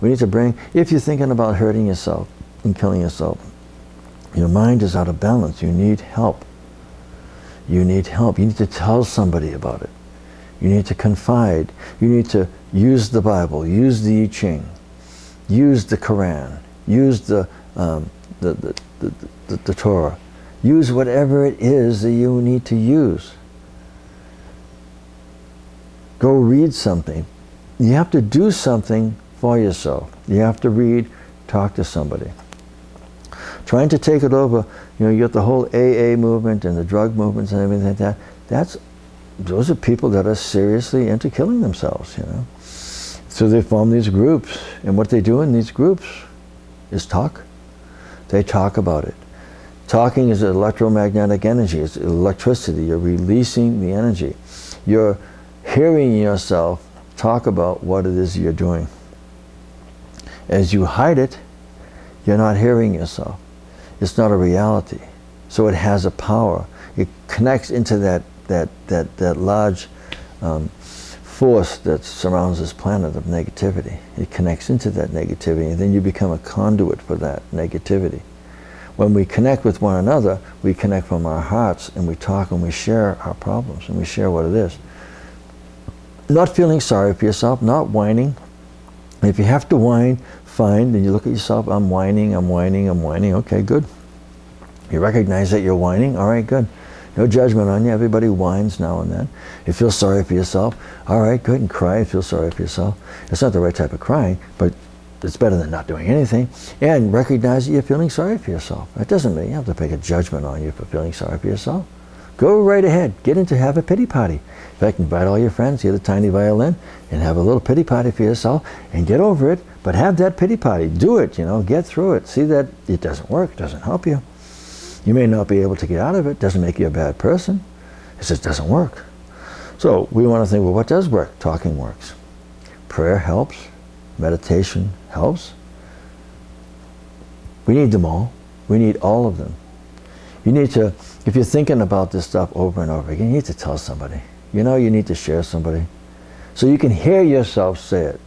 We need to bring, if you're thinking about hurting yourself and killing yourself, your mind is out of balance. You need help. You need help. You need to tell somebody about it. You need to confide. You need to use the Bible, use the I Ching, use the Quran, use the Torah. Use whatever it is that you need to use. Go read something. You have to do something for yourself. You have to read, talk to somebody. Trying to take it over, you got the whole AA movement and the drug movements and everything like that. Those are people that are seriously into killing themselves, So they form these groups, and what they do in these groups is talk. They talk about it. Talking is electromagnetic energy. It's electricity. You're releasing the energy. You're hearing yourself talk about what it is you're doing. As you hide it, you're not hearing yourself. It's not a reality. So it has a power. It connects into that large force that surrounds this planet of negativity. It connects into that negativity, and then you become a conduit for that negativity. When we connect with one another, we connect from our hearts, and we talk and we share our problems, and we share what it is. Not feeling sorry for yourself, not whining. If you have to whine, fine, then you look at yourself, I'm whining, okay, good. You recognize that you're whining, all right, good. No judgment on you, everybody whines now and then. You feel sorry for yourself, all right, good, and cry and feel sorry for yourself. It's not the right type of crying, but it's better than not doing anything. And recognize that you're feeling sorry for yourself. That doesn't mean you have to make a judgment on you for feeling sorry for yourself. Go right ahead, have a pity party. In fact, invite all your friends, get a tiny violin, and have a little pity party for yourself, and get over it, but have that pity party. Do it, get through it. See that it doesn't work, it doesn't help you. You may not be able to get out of it, doesn't make you a bad person. It just doesn't work. So we want to think, well, what does work? Talking works. Prayer helps. Meditation helps. We need them all. We need all of them. You need to, if you're thinking about this stuff over and over again, you need to tell somebody. You need to share somebody. So you can hear yourself say it.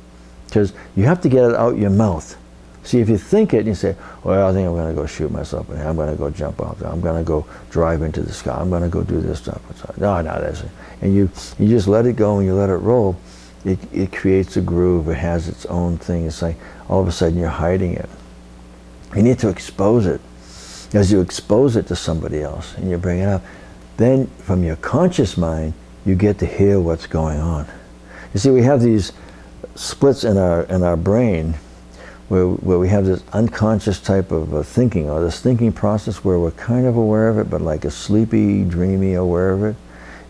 Because you have to get it out your mouth. See, if you think it, and you say, well, I think I'm going to go shoot myself, and I'm going to go jump out there, I'm going to go drive into the sky, I'm going to go do this stuff. No, that's it. And you just let it go and you let it roll. It creates a groove. It has its own thing. It's like all of a sudden you're hiding it. You need to expose it. As you expose it to somebody else and you bring it up, then from your conscious mind, you get to hear what's going on. You see, we have these splits in our brain where we have this unconscious type of thinking, or this thinking process where we're kind of aware of it, but like a sleepy, dreamy aware of it.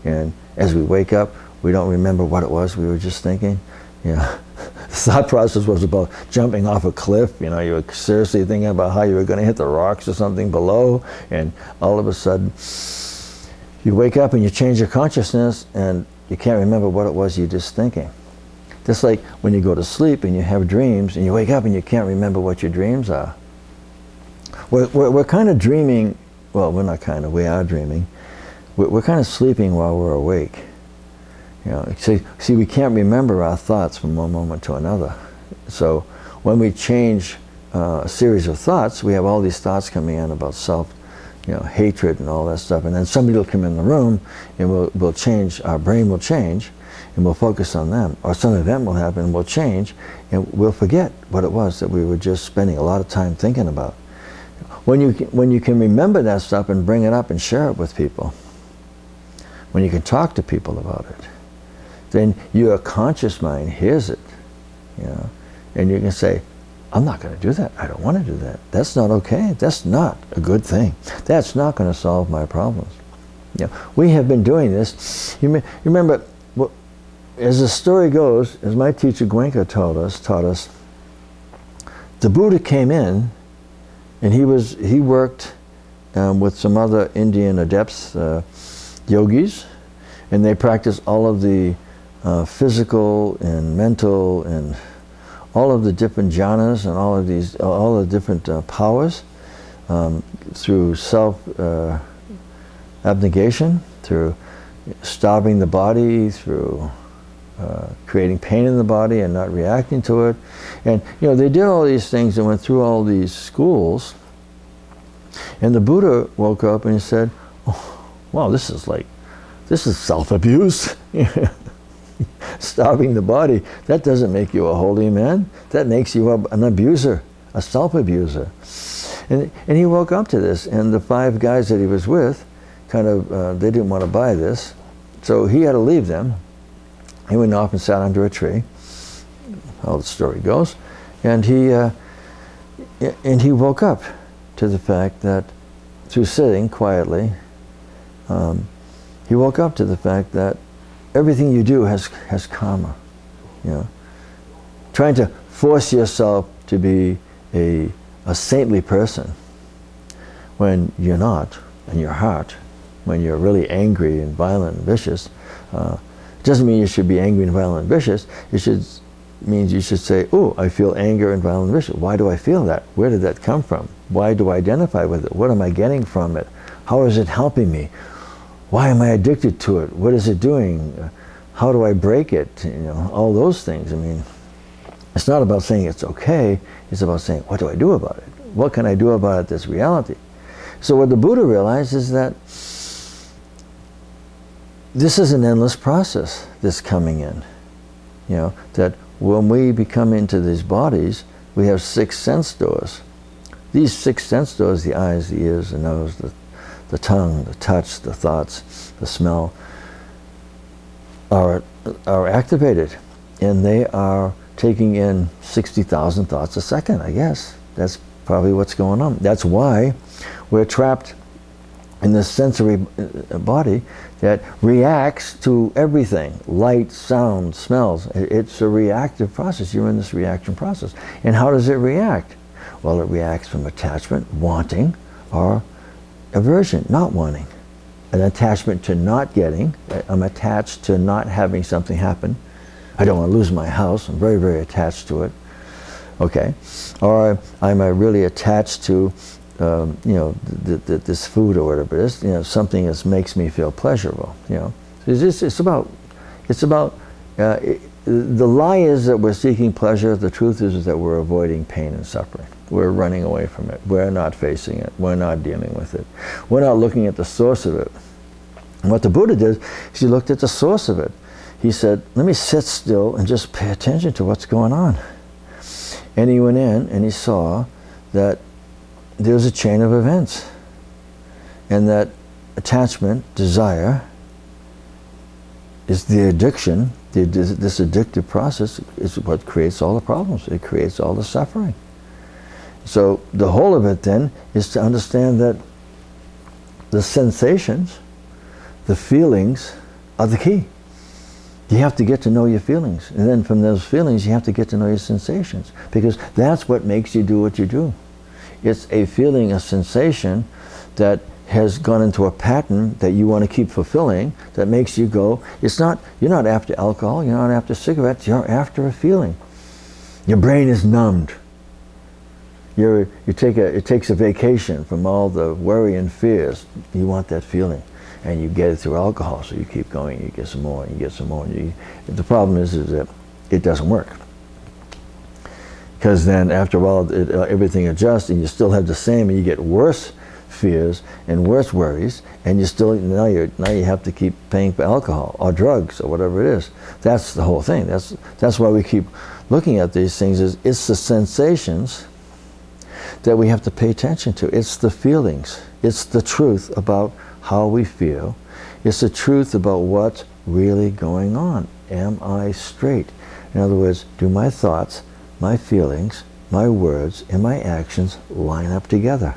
And as we wake up, we don't remember what it was we were just thinking. The thought process was about jumping off a cliff. You were seriously thinking about how you were going to hit the rocks or something below, and all of a sudden you wake up and you change your consciousness and you can't remember what it was you're just thinking. Just like when you go to sleep and you have dreams and you wake up and you can't remember what your dreams are. We're kind of dreaming, well, we're not kind of, we are dreaming. We're kind of sleeping while we're awake. See, we can't remember our thoughts from one moment to another. So when we change a series of thoughts, we have all these thoughts coming in about self, hatred and all that stuff. And then somebody will come in the room and we'll change, our brain will change, and we'll focus on them. Or some event will happen and we'll change, and we'll forget what it was that we were just spending a lot of time thinking about. When you can remember that stuff and bring it up and share it with people, when you can talk to people about it, then your conscious mind hears it, and you can say, I'm not going to do that. I don't want to do that. That's not okay. That's not a good thing. That's not going to solve my problems. We have been doing this. You remember, as the story goes, as my teacher Goenka taught us, the Buddha came in, and he worked with some other Indian adepts, yogis, and they practiced all of the physical and mental and all of the different jhanas and all the different powers through self abnegation, through stopping the body, through creating pain in the body and not reacting to it. And they did all these things and went through all these schools. And the Buddha woke up and he said, "Oh, wow, this is self-abuse." Starving the body, that doesn't make you a holy man. That makes you an abuser, a self-abuser. And he woke up to this, and the 5 guys that he was with, they didn't want to buy this, so he had to leave them. He went off and sat under a tree, how the story goes, and he woke up to the fact that through sitting quietly, he woke up to the fact that everything you do has karma. Trying to force yourself to be a saintly person when you're not, in your heart, when you're really angry and violent and vicious, doesn't mean you should be angry and violent and vicious. Means you should say, "Oh, I feel anger and violent and vicious. Why do I feel that? Where did that come from? Why do I identify with it? What am I getting from it? How is it helping me? Why am I addicted to it? What is it doing? How do I break it?" All those things. I mean, it's not about saying it's okay. It's about saying, what do I do about it? What can I do about it that's reality? So what the Buddha realized is that this is an endless process, this coming in. That when we become into these bodies, we have 6 sense doors. These 6 sense doors, the eyes, the ears, the nose, the tongue, the touch, the thoughts, the smell, are activated, and they are taking in 60,000 thoughts a second, I guess. That's probably what's going on. That's why we're trapped in this sensory body that reacts to everything. Light, sound, smells. It's a reactive process. You're in this reaction process. And how does it react? Well, it reacts from attachment, wanting, or aversion, not wanting. An attachment to not getting. I'm attached to not having something happen. I don't want to lose my house. I'm very, very attached to it. Okay. Or I'm really attached to this food or whatever it is, something that makes me feel pleasurable. It's about the lie is that we're seeking pleasure. The truth is that we're avoiding pain and suffering. We're running away from it. We're not facing it. We're not dealing with it. We're not looking at the source of it. And what the Buddha did is he looked at the source of it. He said, let me sit still and just pay attention to what's going on. And he went in and he saw that there's a chain of events, and that attachment, desire, is the addiction. This addictive process is what creates all the problems. It creates all the suffering. So the whole of it then is to understand that the sensations, the feelings, are the key. You have to get to know your feelings, and then from those feelings you have to get to know your sensations, because that's what makes you do what you do. It's a feeling, a sensation that has gone into a pattern that you want to keep fulfilling, that makes you go, you're not after alcohol, you're not after cigarettes, you're after a feeling. Your brain is numbed. It takes a vacation from all the worry and fears. You want that feeling, and you get it through alcohol, so you keep going, you get some more, and you get some more. The problem is that it doesn't work. Because then after a while everything adjusts and you still have the same, and you get worse fears and worse worries, and now you have to keep paying for alcohol or drugs or whatever it is. That's the whole thing. That's why we keep looking at these things. It's the sensations that we have to pay attention to. It's the feelings. It's the truth about how we feel. It's the truth about what's really going on. Am I straight? In other words, do my thoughts, my feelings, my words, and my actions line up together?